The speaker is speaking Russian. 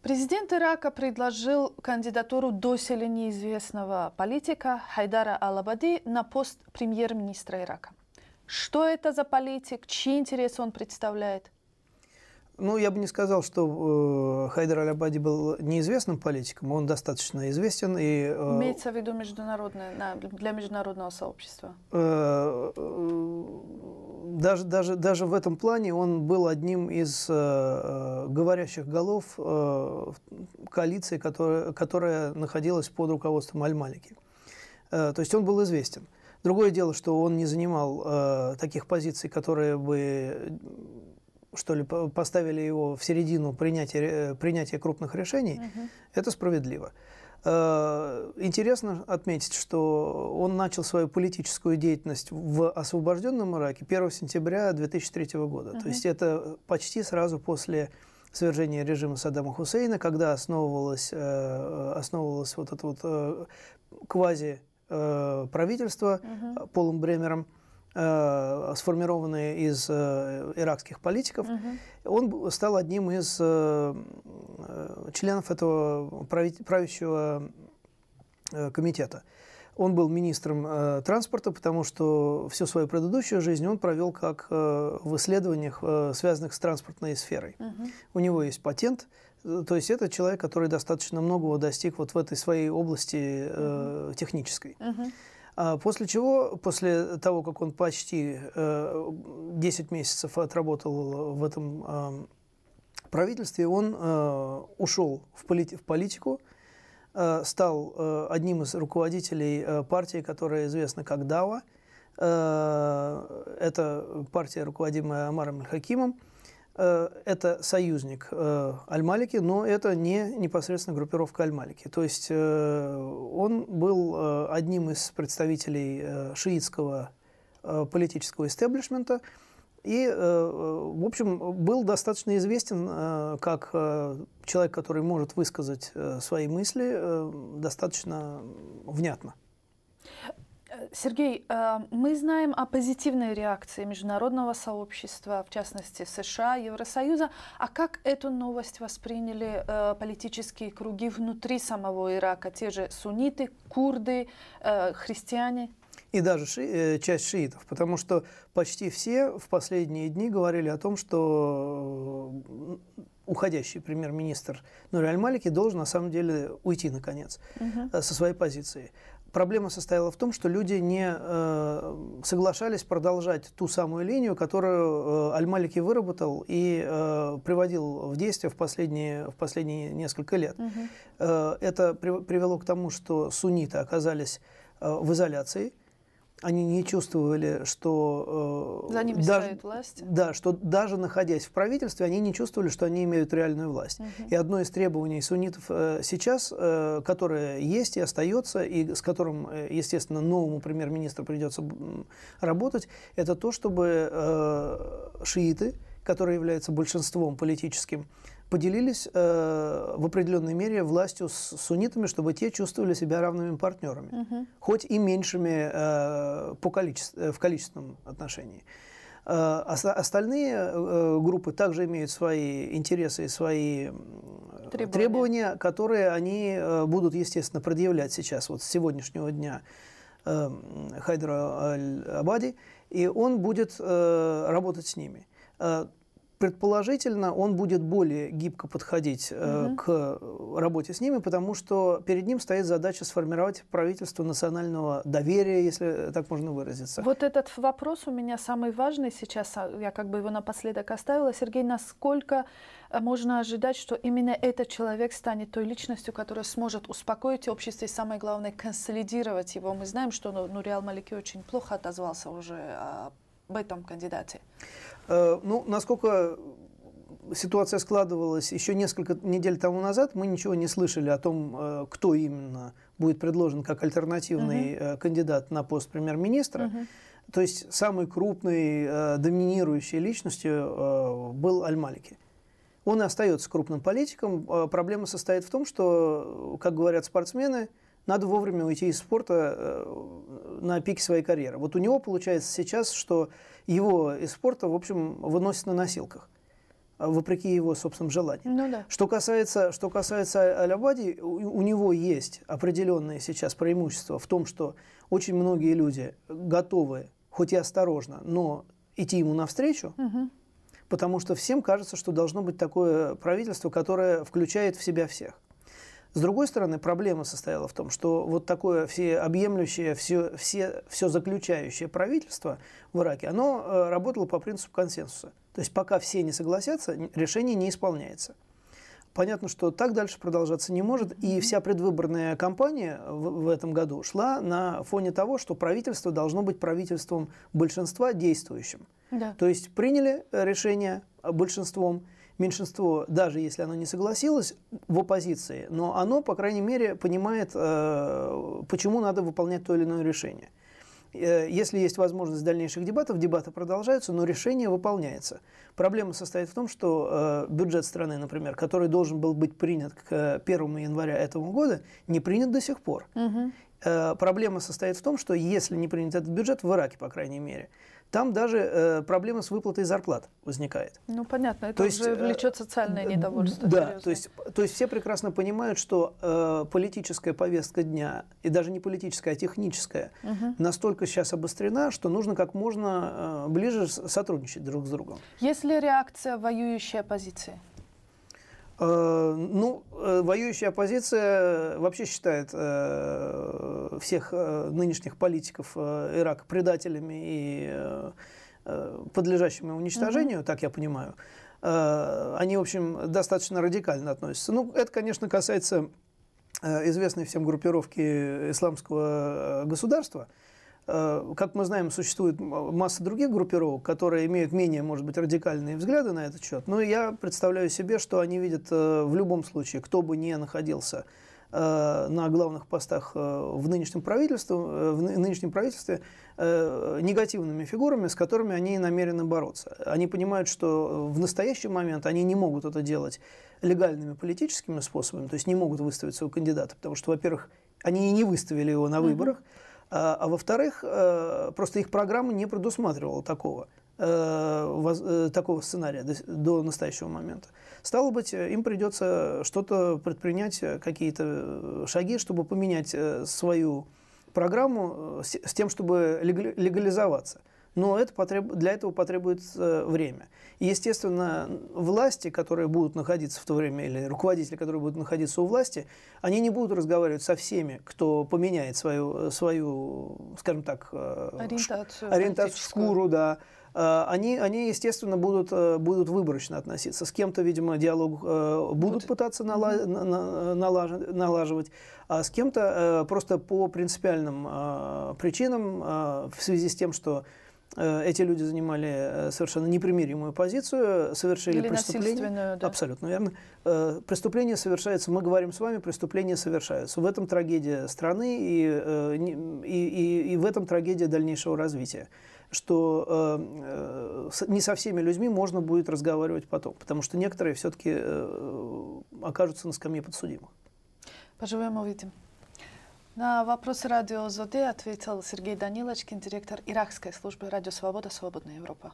Президент Ирака предложил кандидатуру доселе неизвестного политика Хайдара Ал-Абади на пост премьер-министра Ирака. Что это за политик, чьи интересы он представляет? Ну, я бы не сказал, что Хайдар Аль-Абади был неизвестным политиком, он достаточно известен. И, имеется в виду для международного сообщества? Даже в этом плане он был одним из говорящих голов коалиции, которая находилась под руководством Аль-Малики. То есть он был известен. Другое дело, что он не занимал таких позиций, которые бы поставили его в середину принятия крупных решений. Это справедливо. Интересно отметить, что он начал свою политическую деятельность в освобожденном Ираке 1 сентября 2003 года. То есть это почти сразу после свержения режима Саддама Хусейна, когда основывалось вот это вот квази-правительство Полом Бремером, сформированные из иракских политиков. Он стал одним из членов этого правящего комитета. Он был министром транспорта, потому что всю свою предыдущую жизнь он провел как в исследованиях, связанных с транспортной сферой. У него есть патент, то есть это человек, который достаточно многого достиг вот в этой своей области технической. После чего, после того, как он почти 10 месяцев отработал в этом правительстве, он ушел в политику, стал одним из руководителей партии, которая известна как Дава. Это партия, руководимая Омаром Аль-Хакимом. Это союзник Аль-Малики, но это не непосредственно группировка Аль-Малики. То есть он был одним из представителей шиитского политического истеблишмента и, в общем, был достаточно известен как человек, который может высказать свои мысли достаточно внятно. Сергей, мы знаем о позитивной реакции международного сообщества, в частности США, Евросоюза. А как эту новость восприняли политические круги внутри самого Ирака? Те же сунниты, курды, христиане? И даже часть шиитов, потому что почти все в последние дни говорили о том, что уходящий премьер-министр Нури Аль-Малики должен на самом деле уйти наконец со своей позиции. Проблема состояла в том, что люди не соглашались продолжать ту самую линию, которую Аль-Малики выработал и приводил в действие в последние несколько лет. Это привело к тому, что сунниты оказались в изоляции. Они не чувствовали, что за ними стоит власть. Да, что даже находясь в правительстве, они не чувствовали, что они имеют реальную власть. И одно из требований суннитов сейчас, которое есть и остается, и с которым, естественно, новому премьер-министру придется работать, это то, чтобы шииты, которые являются большинством политическим, поделились в определенной мере властью с суннитами, чтобы те чувствовали себя равными партнерами, хоть и меньшими в количественном отношении. Остальные группы также имеют свои интересы и свои требования, которые они будут, естественно, предъявлять сейчас, вот с сегодняшнего дня Хайдару Аль-Абади, и он будет работать с ними. Предположительно, он будет более гибко подходить к работе с ними, потому что перед ним стоит задача сформировать правительство национального доверия, если так можно выразиться. Вот этот вопрос у меня самый важный сейчас, я как бы его напоследок оставила. Сергей, насколько можно ожидать, что именно этот человек станет той личностью, которая сможет успокоить общество и, самое главное, консолидировать его? Мы знаем, что Нури Аль-Малики очень плохо отозвался уже об этом кандидате. Ну, насколько ситуация складывалась еще несколько недель тому назад, мы ничего не слышали о том, кто именно будет предложен как альтернативный кандидат на пост премьер-министра. То есть самой крупной, доминирующей личностью был Аль-Малики. Он и остается крупным политиком. Проблема состоит в том, что, как говорят спортсмены, надо вовремя уйти из спорта на пике своей карьеры. Вот у него получается сейчас, что его из спорта, в общем, выносят на носилках. вопреки его собственным желаниям. Ну да. Что касается Аль-Абади, у него есть определенные сейчас преимущества в том, что очень многие люди готовы, хоть и осторожно, но идти ему навстречу, потому что всем кажется, что должно быть такое правительство, которое включает в себя всех. С другой стороны, проблема состояла в том, что вот такое всеобъемлющее, все заключающее правительство в Ираке, оно работало по принципу консенсуса. То есть пока все не согласятся, решение не исполняется. Понятно, что так дальше продолжаться не может, и вся предвыборная кампания в этом году шла на фоне того, что правительство должно быть правительством большинства действующим. Да. То есть приняли решение большинством, меньшинство, даже если оно не согласилось, в оппозиции, но оно, по крайней мере, понимает, почему надо выполнять то или иное решение. Если есть возможность дальнейших дебатов, дебаты продолжаются, но решение выполняется. Проблема состоит в том, что бюджет страны, например, который должен был быть принят к 1 января этого года, не принят до сих пор. Проблема состоит в том, что если не принят этот бюджет, в Ираке, по крайней мере, там даже проблема с выплатой зарплат возникает. Ну, понятно, это уже влечет социальное недовольство. Да, то есть все прекрасно понимают, что политическая повестка дня, и даже не политическая, а техническая, настолько сейчас обострена, что нужно как можно ближе сотрудничать друг с другом. Есть ли реакция воюющей оппозиции? Ну, воюющая оппозиция вообще считает всех нынешних политиков Ирака предателями и подлежащими уничтожению, так я понимаю. Они, в общем, достаточно радикально относятся. Ну, это, конечно, касается известной всем группировки исламского государства. Как мы знаем, существует масса других группировок, которые имеют менее, может быть, радикальные взгляды на этот счет. Но я представляю себе, что они видят в любом случае, кто бы ни находился на главных постах в нынешнем правительстве, негативными фигурами, с которыми они намерены бороться. Они понимают, что в настоящий момент они не могут это делать легальными политическими способами, то есть не могут выставить своего кандидата, потому что, во-первых, они не выставили его на выборах, а во-вторых, просто их программа не предусматривала такого сценария до настоящего момента. Стало быть, им придется что-то предпринять, какие-то шаги, чтобы поменять свою программу с тем, чтобы легализоваться. Но для этого потребуется время. И, естественно, власти, которые будут находиться в то время, или руководители, которые будут находиться у власти, они не будут разговаривать со всеми, кто поменяет свою скажем так, ориентацию, шкуру, да. Они, естественно, будут выборочно относиться. С кем-то, видимо, диалог будут пытаться налаживать, а с кем-то просто по принципиальным причинам, в связи с тем, что эти люди занимали совершенно непримиримую позицию, совершили преступление. Да. Абсолютно верно. Преступление совершается, мы говорим с вами, преступления совершаются. В этом трагедия страны и в этом трагедия дальнейшего развития. Что не со всеми людьми можно будет разговаривать потом, потому что некоторые все-таки окажутся на скамье подсудимых. Поживем, увидим. На вопросы радио ЗОД ответил Сергей Данилочкин, директор иракской службы Радио Свобода, Свободная Европа.